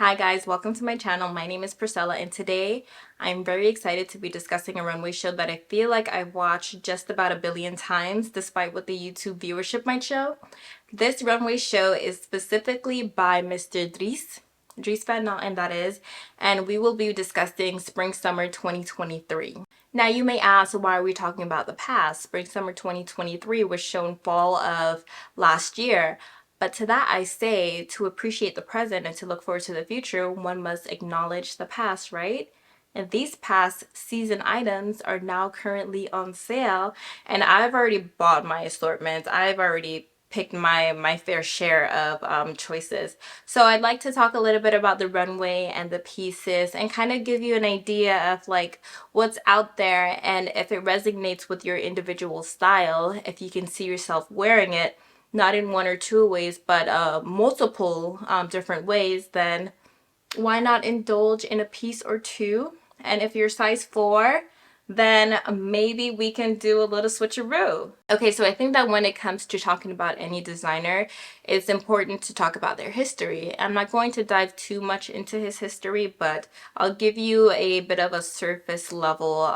Hi guys, welcome to my channel. My name is Priscilla and today I'm very excited to be discussing a runway show that I feel like I've watched just about a billion times despite what the YouTube viewership might show. This runway show is specifically by Mr. Dries Van Noten that is, and we will be discussing Spring Summer 2023. Now you may ask, why are we talking about the past? Spring Summer 2023 was shown fall of last year. But to that I say, to appreciate the present and to look forward to the future, one must acknowledge the past, right? And these past season items are now currently on sale, and I've already bought my assortment. I've already picked my fair share of choices. So I'd like to talk a little bit about the runway and the pieces and kind of give you an idea of like what's out there and if it resonates with your individual style, if you can see yourself wearing it, not in one or two ways, but multiple different ways, then why not indulge in a piece or two? And if you're size 4, then maybe we can do a little switcheroo. Okay, so I think that when it comes to talking about any designer, it's important to talk about their history. I'm not going to dive too much into his history, but I'll give you a bit of a surface level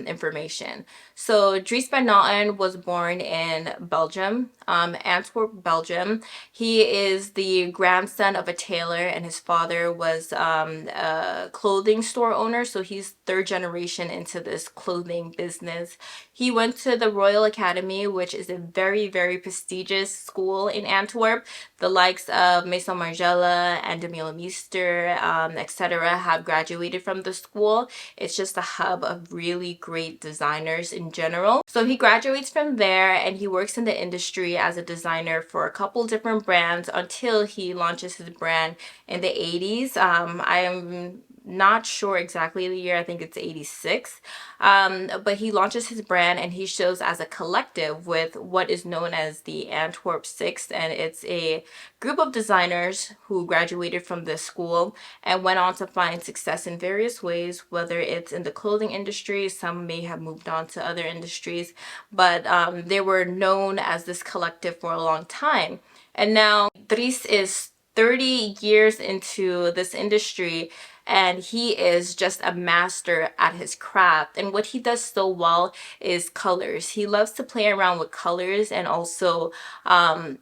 information. So Dries Van Noten was born in Belgium, Antwerp, Belgium. He is the grandson of a tailor and his father was a clothing store owner, so he's third generation into this clothing business. He went to the Royal Academy, which is a very, very prestigious school in Antwerp. The likes of Maison Margiela and Emile Meester, etc. have graduated from the school. It's just a hub of really great designers in general. So he graduates from there and he works in the industry as a designer for a couple different brands until he launches his brand in the 80s. I am not sure exactly the year, I think it's 86, but he launches his brand and he shows as a collective with what is known as the Antwerp Six, and it's a group of designers who graduated from this school and went on to find success in various ways, whether it's in the clothing industry, some may have moved on to other industries, but they were known as this collective for a long time. And now Dries is 30 years into this industry and he is just a master at his craft. And what he does so well is colors. He loves to play around with colors and also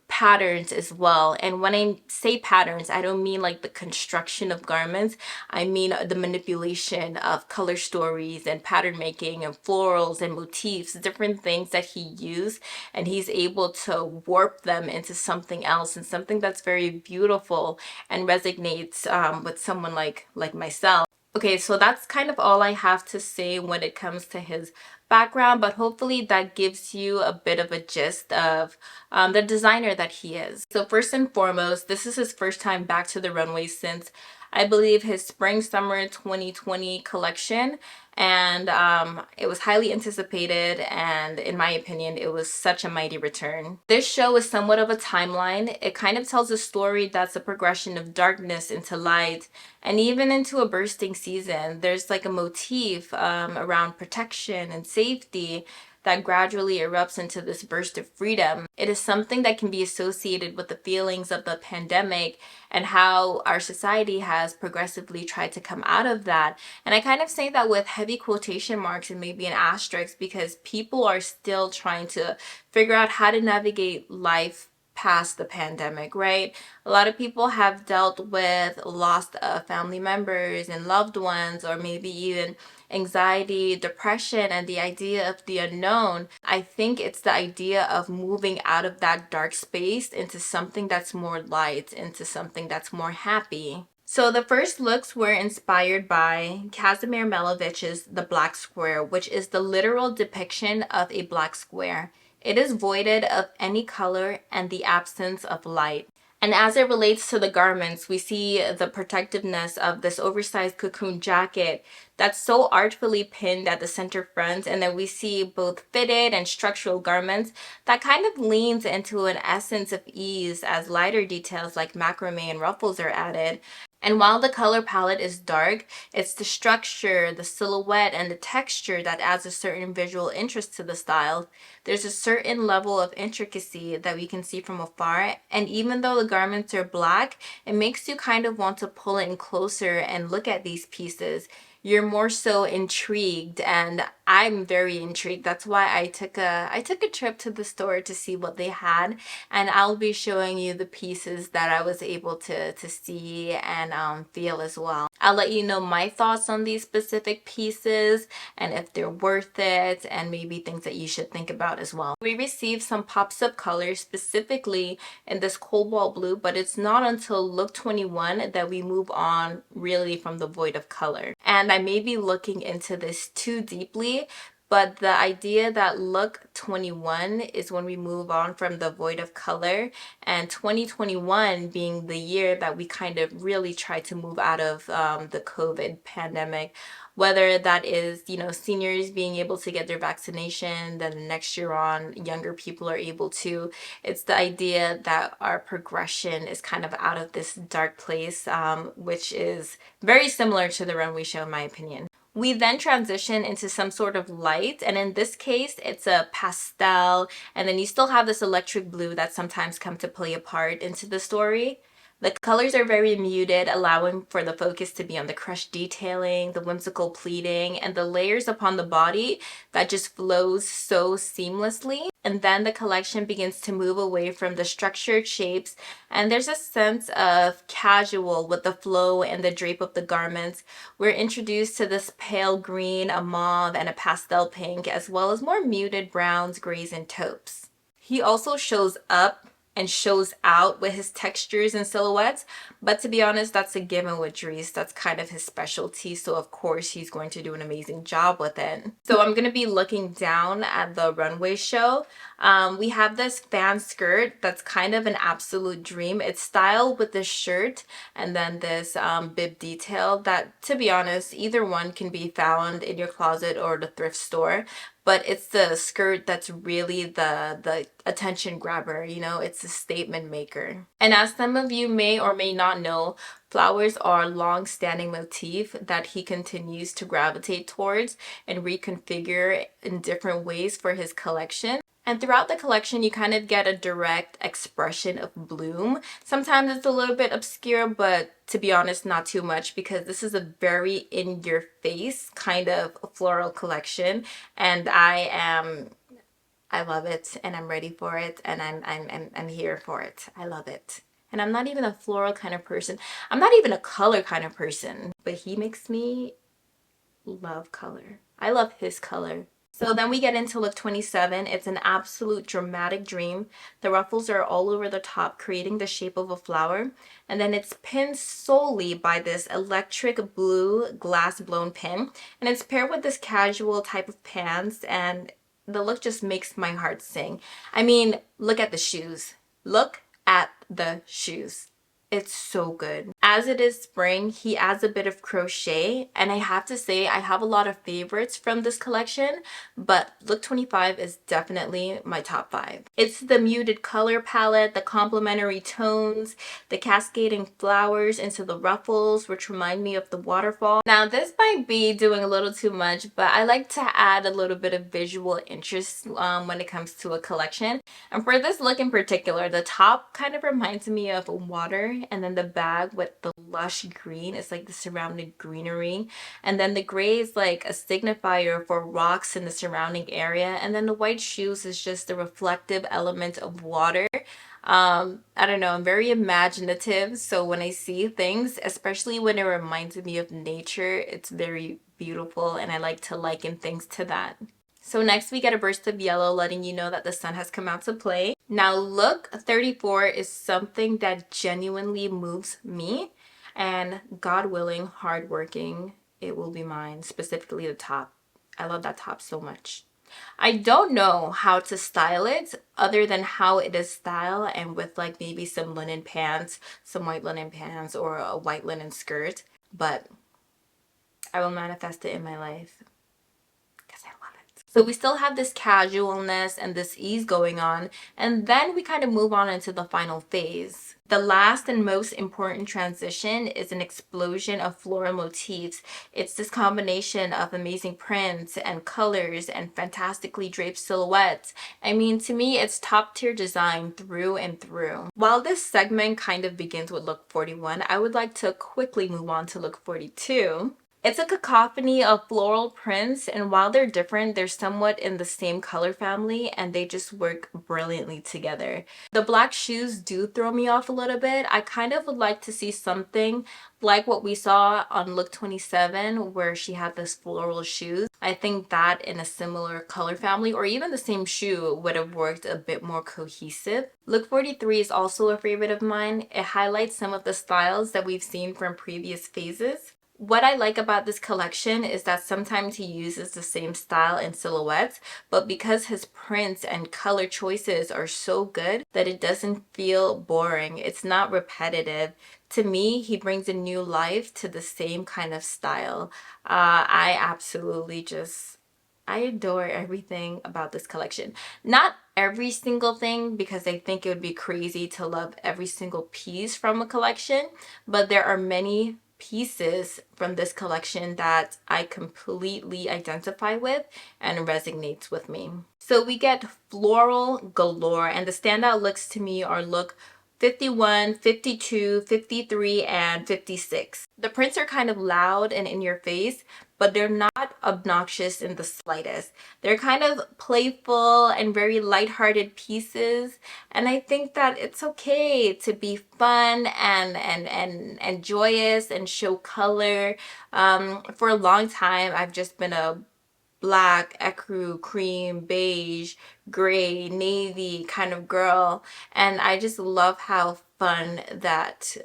patterns as well. And when I say patterns, I don't mean like the construction of garments. I mean the manipulation of color stories and pattern making and florals and motifs, different things that he used, and he's able to warp them into something else and something that's very beautiful and resonates with someone like myself. Okay, so that's kind of all I have to say when it comes to his background, but hopefully that gives you a bit of a gist of the designer that he is. So first and foremost, this is his first time back to the runway since I believe his Spring Summer 2020 collection, and it was highly anticipated, and in my opinion it was such a mighty return. This show is somewhat of a timeline. It kind of tells a story that's a progression of darkness into light and even into a bursting season. There's like a motif around protection and safety that gradually erupts into this burst of freedom. It is something that can be associated with the feelings of the pandemic and how our society has progressively tried to come out of that. And I kind of say that with heavy quotation marks and maybe an asterisk because people are still trying to figure out how to navigate life past the pandemic, right? A lot of people have dealt with loss of family members and loved ones, or maybe even anxiety, depression, and the idea of the unknown. I think it's the idea of moving out of that dark space into something that's more light, into something that's more happy. So the first looks were inspired by Kazimir Malevich's The Black Square, which is the literal depiction of a black square. It is voided of any color and the absence of light. And as it relates to the garments, we see the protectiveness of this oversized cocoon jacket that's so artfully pinned at the center front, and then we see both fitted and structural garments that kind of leans into an essence of ease as lighter details like macrame and ruffles are added. And while the color palette is dark, it's the structure, the silhouette, and the texture that adds a certain visual interest to the style. There's a certain level of intricacy that we can see from afar, and even though the garments are black, it makes you kind of want to pull in closer and look at these pieces. You're more so intrigued, and I'm very intrigued. That's why I took a trip to the store to see what they had, and I'll be showing you the pieces that I was able to see and feel as well. I'll let you know my thoughts on these specific pieces and if they're worth it, and maybe things that you should think about as well. We received some pops of color, specifically in this cobalt blue, but it's not until look 21 that we move on really from the void of color. And I may be looking into this too deeply, but the idea that look 21 is when we move on from the void of color, and 2021 being the year that we kind of really try to move out of the COVID pandemic, whether that is, you know, seniors being able to get their vaccination, then the next year on, younger people are able to. It's the idea that our progression is kind of out of this dark place, which is very similar to the runway show in my opinion. We then transition into some sort of light, and in this case it's a pastel, and then you still have this electric blue that sometimes come to play a part into the story. The colors are very muted, allowing for the focus to be on the crushed detailing, the whimsical pleating, and the layers upon the body that just flows so seamlessly. And then the collection begins to move away from the structured shapes, and there's a sense of casual with the flow and the drape of the garments. We're introduced to this pale green, a mauve, and a pastel pink, as well as more muted browns, grays, and taupes. He also shows up and shows out with his textures and silhouettes, but to be honest, that's a given with Dries. That's kind of his specialty, so of course he's going to do an amazing job with it. So I'm going to be looking down at the runway show. We have this fan skirt that's kind of an absolute dream. It's styled with this shirt and then this bib detail that, to be honest, either one can be found in your closet or the thrift store. But it's the skirt that's really the attention grabber, you know, it's a statement maker. And as some of you may or may not know, flowers are a long-standing motif that he continues to gravitate towards and reconfigure in different ways for his collection. And throughout the collection, you kind of get a direct expression of bloom. Sometimes it's a little bit obscure, but to be honest, not too much, because this is a very in-your-face kind of floral collection. And I love it, and I'm ready for it, and I'm here for it. I love it. And I'm not even a floral kind of person. I'm not even a color kind of person, but he makes me love color. I love his color. So then we get into look 27. It's an absolute dramatic dream. The ruffles are all over the top, creating the shape of a flower. And then it's pinned solely by this electric blue glass blown pin. And it's paired with this casual type of pants, and the look just makes my heart sing. I mean, look at the shoes. Look at the shoes. It's so good. As it is spring, he adds a bit of crochet, and I have to say I have a lot of favorites from this collection, but look 25 is definitely my top 5. It's the muted color palette, the complementary tones, the cascading flowers into the ruffles, which remind me of the waterfall. Now this might be doing a little too much, but I like to add a little bit of visual interest when it comes to a collection. And for this look in particular, the top kind of reminds me of water, and then the bag with the lush green is like the surrounding greenery, and then the gray is like a signifier for rocks in the surrounding area, and then the white shoes is just the reflective element of water. I don't know, I'm very imaginative, so when I see things, especially when it reminds me of nature, it's very beautiful, and I like to liken things to that. So next we get a burst of yellow, letting you know that the sun has come out to play. Now look 34 is something that genuinely moves me, and God willing, hardworking, it will be mine, specifically the top. I love that top so much. I don't know how to style it other than how it is styled, and with like maybe some linen pants, some white linen pants, or a white linen skirt, but I will manifest it in my life. So we still have this casualness and this ease going on, and then we kind of move on into the final phase. The last and most important transition is an explosion of floral motifs. It's this combination of amazing prints and colors and fantastically draped silhouettes. I mean, to me, it's top tier design through and through. While this segment kind of begins with look 41, I would like to quickly move on to look 42. It's a cacophony of floral prints, and while they're different, they're somewhat in the same color family, and they just work brilliantly together. The black shoes do throw me off a little bit. I kind of would like to see something like what we saw on look 27, where she had this floral shoes. I think that in a similar color family, or even the same shoe, would have worked a bit more cohesive. Look 43 is also a favorite of mine. It highlights some of the styles that we've seen from previous phases. What I like about this collection is that sometimes he uses the same style and silhouettes, but because his prints and color choices are so good that it doesn't feel boring. It's not repetitive. To me, he brings a new life to the same kind of style. I absolutely I adore everything about this collection. Not every single thing, because I think it would be crazy to love every single piece from a collection, but there are many pieces from this collection that I completely identify with and resonates with me. So we get floral galore, and the standout looks to me are look 51, 52, 53, and 56. The prints are kind of loud and in your face, but they're not obnoxious in the slightest. They're kind of playful and very lighthearted pieces, and I think that it's okay to be fun and joyous and show color. For a long time, I've just been a black, ecru, cream, beige, gray, navy kind of girl, and I just love how fun that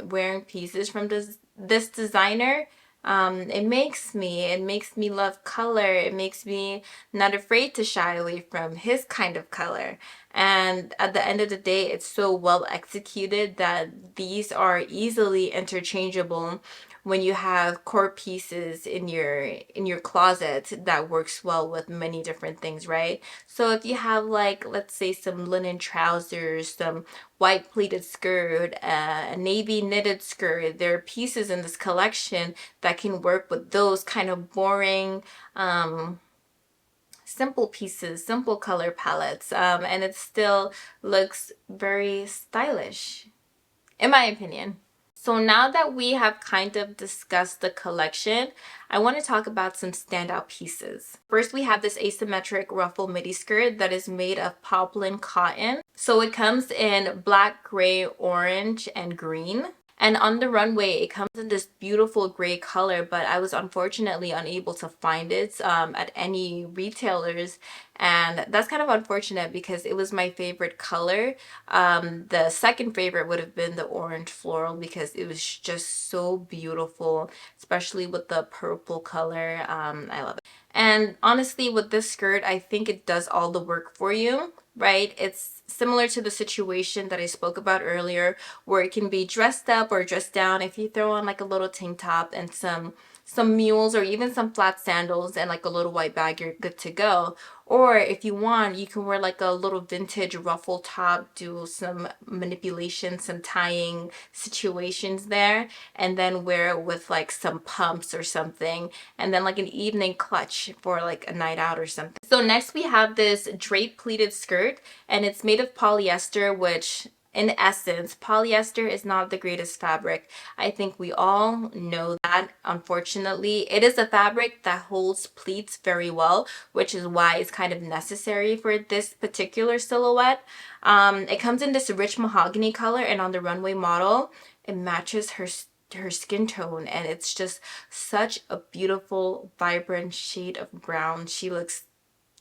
wearing pieces from this designer, it makes me love color. It makes me not afraid to shy away from his kind of color. And at the end of the day, it's so well executed that these are easily interchangeable when you have core pieces in your closet that works well with many different things, right? So if you have, like, let's say some linen trousers, some white pleated skirt, a navy knitted skirt, there are pieces in this collection that can work with those kind of boring, simple pieces, simple color palettes, and it still looks very stylish, in my opinion. So now that we have kind of discussed the collection, I want to talk about some standout pieces. First, we have this asymmetric ruffle midi skirt that is made of poplin cotton. So it comes in black, gray, orange, and green. And on the runway, it comes in this beautiful gray color, but I was unfortunately unable to find it at any retailers. And that's kind of unfortunate because it was my favorite color. The second favorite would have been the orange floral because it was just so beautiful, especially with the purple color. I love it. And honestly, with this skirt, I think it does all the work for you, right? It's similar to the situation that I spoke about earlier, where it can be dressed up or dressed down. If you throw on like a little tank top and some mules or even some flat sandals and like a little white bag, you're good to go. Or if you want, you can wear like a little vintage ruffle top, do some manipulation, some tying situations there, and then wear it with like some pumps or something, and then like an evening clutch for like a night out or something. So next we have this drape pleated skirt, and it's made of polyester, which in essence, polyester is not the greatest fabric. I think we all know that. Unfortunately, it is a fabric that holds pleats very well, which is why it's kind of necessary for this particular silhouette. It comes in this rich mahogany color, and on the runway model, it matches her skin tone, and it's just such a beautiful, vibrant shade of brown. She looks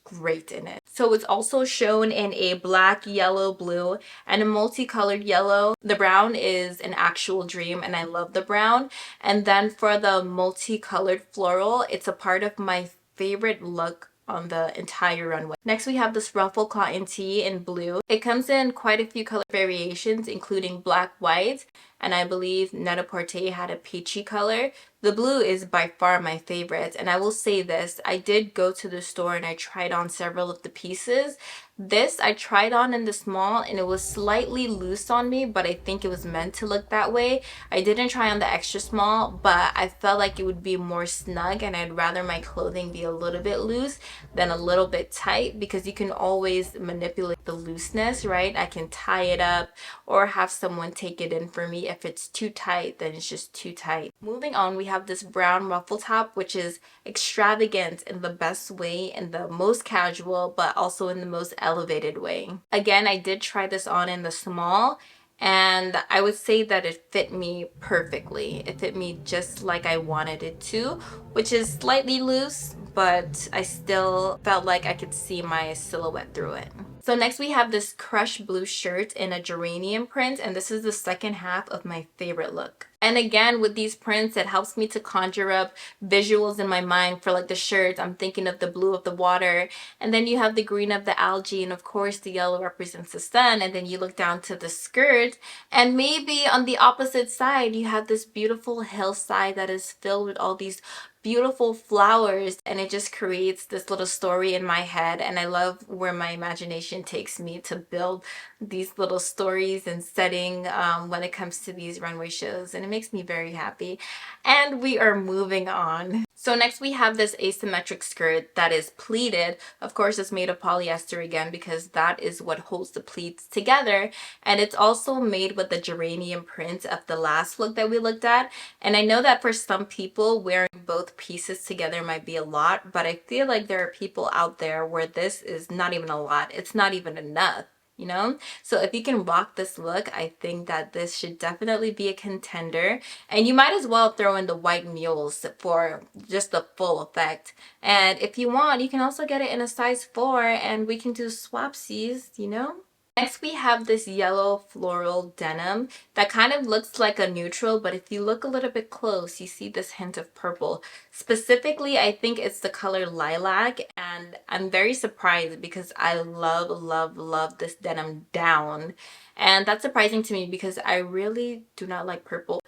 great in it. So it's also shown in a black, yellow, blue, and a multicolored yellow. The brown is an actual dream, and I love the brown. And then for the multicolored floral, it's a part of my favorite look on the entire runway. Next, we have this Ruffle Cotton Tee in blue. It comes in quite a few color variations, including black, white, and I believe Net-a-Porter had a peachy color. The blue is by far my favorite, and I will say this, I did go to the store and I tried on several of the pieces. This I tried on in the small and it was slightly loose on me, but I think it was meant to look that way. I didn't try on the extra small, but I felt like it would be more snug, and I'd rather my clothing be a little bit loose than a little bit tight, because you can always manipulate the looseness, right? I can tie it up or have someone take it in for me. If it's too tight, then it's just too tight. Moving on, we have this brown ruffle top, which is extravagant in the best way, in the most casual, but also in the most elevated way. Again, I did try this on in the small, and I would say that it fit me perfectly. It fit me just like I wanted it to, which is slightly loose, but I still felt like I could see my silhouette through it. So next we have this crushed blue shirt in a geranium print, and this is the second half of my favorite look. And again, with these prints, it helps me to conjure up visuals in my mind. For like the shirt, I'm thinking of the blue of the water, and then you have the green of the algae, and of course the yellow represents the sun, and then you look down to the skirt, and maybe on the opposite side you have this beautiful hillside that is filled with all these beautiful flowers, and it just creates this little story in my head. And I love where my imagination takes me to build these little stories and setting when it comes to these runway shows, and it makes me very happy. And we are moving on. So next we have this asymmetric skirt that is pleated. Of course, it's made of polyester again, because that is what holds the pleats together. And it's also made with the geranium print of the last look that we looked at. And I know that for some people, wearing both pieces together might be a lot, but I feel like there are people out there where this is not even a lot. It's not even enough, you know? So if you can rock this look, I think that this should definitely be a contender. And you might as well throw in the white mules for just the full effect. And if you want, you can also get it in a size 4, and we can do swapsies, you know? Next we have this yellow floral denim that kind of looks like a neutral, but if you look a little bit close, you see this hint of purple. Specifically, I think it's the color lilac, and I'm very surprised because I love, love, love this denim down. And that's surprising to me because I really do not like purple.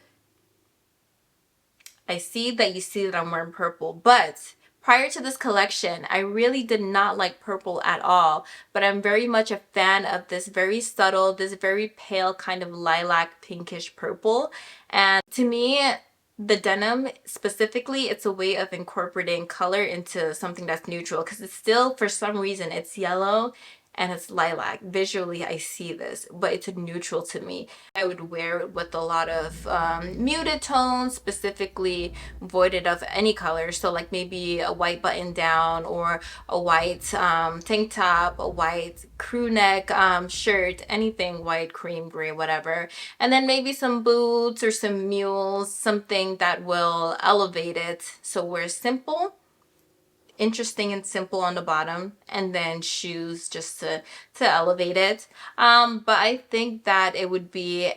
I see that I'm wearing purple, but prior to this collection, I really did not like purple at all, but I'm very much a fan of this very subtle, this very pale kind of lilac pinkish purple. And to me, the denim specifically, it's a way of incorporating color into something that's neutral, because it's still, for some reason, it's yellow and it's lilac. Visually, I see this, but it's a neutral to me. I would wear it with a lot of muted tones, specifically voided of any color. So like maybe a white button down, or a white tank top, a white crew neck shirt, anything white, cream, gray, whatever. And then maybe some boots or some mules, something that will elevate it. So we're simple, interesting and simple on the bottom, and then shoes just to elevate it. But I think that it would be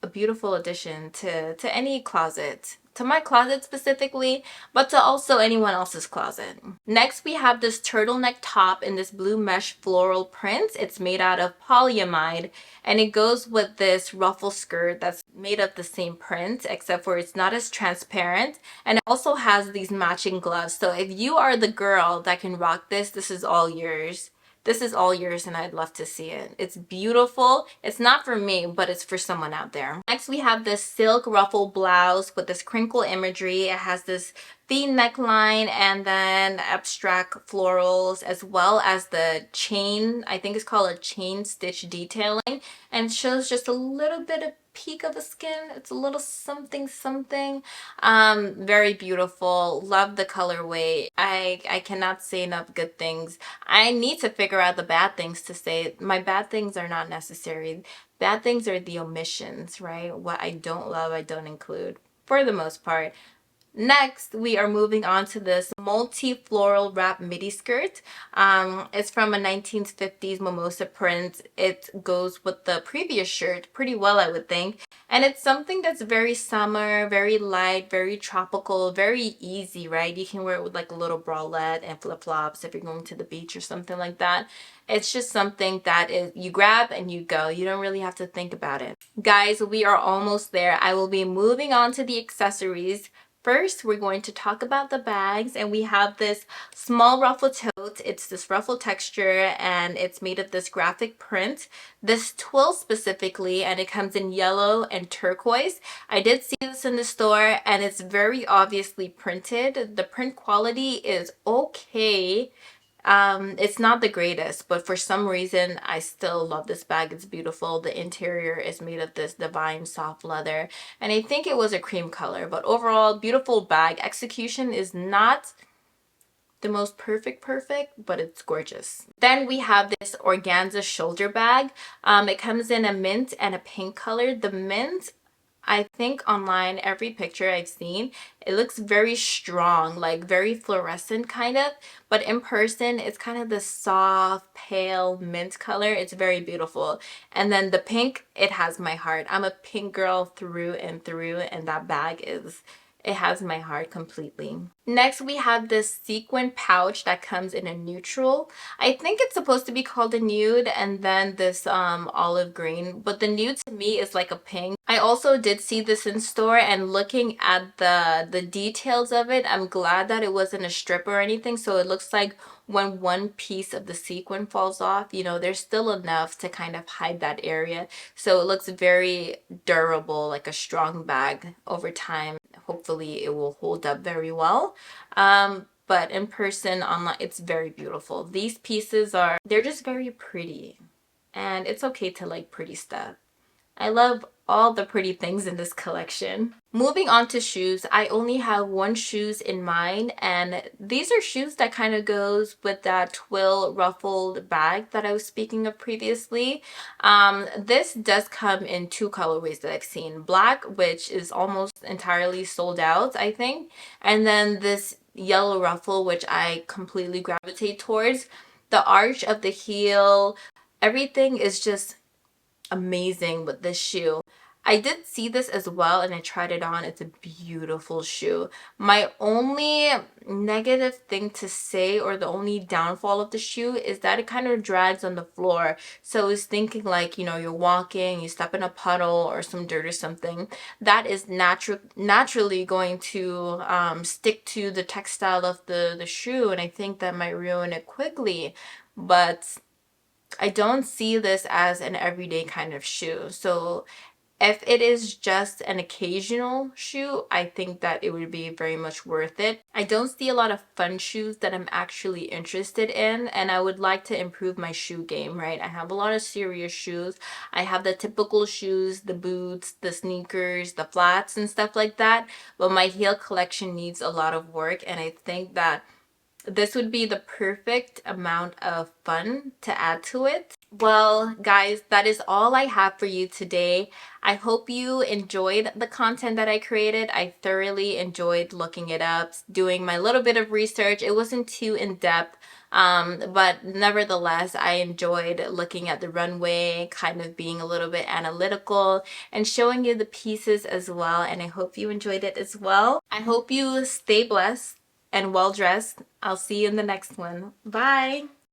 a beautiful addition to any closet, to my closet specifically, but to also anyone else's closet. Next we have this turtleneck top in this blue mesh floral print. It's made out of polyamide, and it goes with this ruffle skirt that's made of the same print, except for it's not as transparent, and it also has these matching gloves. So if you are the girl that can rock this, this is all yours. This is all yours, and I'd love to see it. It's beautiful. It's not for me, but it's for someone out there. Next, we have this silk ruffle blouse with this crinkle imagery. It has this V neckline and then abstract florals, as well as the chain, I think it's called a chain stitch detailing, and it shows just a little bit of peak of the skin. It's a little something something. Very beautiful. Love the colorway. I cannot say enough good things. I need to figure out the bad things to say. My bad things are not necessary. Bad things are the omissions, right? What I don't love, I don't include, for the most part. Next, we are moving on to this multi-floral wrap midi skirt. It's from a 1950s mimosa print. It goes with the previous shirt pretty well, I would think. And it's something that's very summer, very light, very tropical, very easy, right? You can wear it with like a little bralette and flip-flops if you're going to the beach or something like that. It's just something that is you grab and you go. You don't really have to think about it. Guys, we are almost there. I will be moving on to the accessories. First, we're going to talk about the bags, and we have this small ruffle tote. It's this ruffle texture, and it's made of this graphic print. This twill specifically, and it comes in yellow and turquoise. I did see this in the store, and it's very obviously printed. The print quality is okay. It's not the greatest, but for some reason I still love this bag. It's beautiful. The interior is made of this divine soft leather, and I think it was a cream color, but overall beautiful bag. Execution is not the most perfect, but it's gorgeous. Then we have this organza shoulder bag. It comes in a mint and a pink color. The mint, I think online, every picture I've seen, it looks very strong, like very fluorescent kind of, but in person it's kind of this soft pale mint color. It's very beautiful. And then the pink, it has my heart. I'm a pink girl through and through, and that bag is, it has my heart completely. Next, we have this sequin pouch that comes in a neutral. I think it's supposed to be called a nude, and then this olive green, but the nude to me is like a pink. I also did see this in store, and looking at the details of it, I'm glad that it wasn't a strip or anything. So it looks like when one piece of the sequin falls off, you know, there's still enough to kind of hide that area. So it looks very durable, like a strong bag over time. Hopefully it will hold up very well. But in person, online, it's very beautiful. These pieces are, they're just very pretty, and it's okay to like pretty stuff. I love all the pretty things in this collection. Moving on to shoes, I only have one shoes in mind, and these are shoes that kind of goes with that twill ruffled bag that I was speaking of previously. This does come in two colorways that I've seen. Black, which is almost entirely sold out, I think, and then this yellow ruffle, which I completely gravitate towards. The arch of the heel, everything is just amazing with this shoe. I did see this as well, and I tried it on. It's a beautiful shoe. My only negative thing to say, or the only downfall of the shoe, is that it kind of drags on the floor. So I was thinking, like, you know, you're walking, you step in a puddle or some dirt or something, that is naturally going to stick to the textile of the shoe, and I think that might ruin it quickly. But I don't see this as an everyday kind of shoe. So if it is just an occasional shoe, I think that it would be very much worth it. I don't see a lot of fun shoes that I'm actually interested in, and I would like to improve my shoe game, right? I have a lot of serious shoes. I have the typical shoes, the boots, the sneakers, the flats and stuff like that, but my heel collection needs a lot of work, and I think that this would be the perfect amount of fun to add to it. Well, guys, that is all I have for you today. I hope you enjoyed the content that I created. I thoroughly enjoyed looking it up, doing my little bit of research. It wasn't too in-depth, but nevertheless, I enjoyed looking at the runway, kind of being a little bit analytical and showing you the pieces as well. And I hope you enjoyed it as well. I hope you stay blessed and well dressed. I'll see you in the next one. Bye.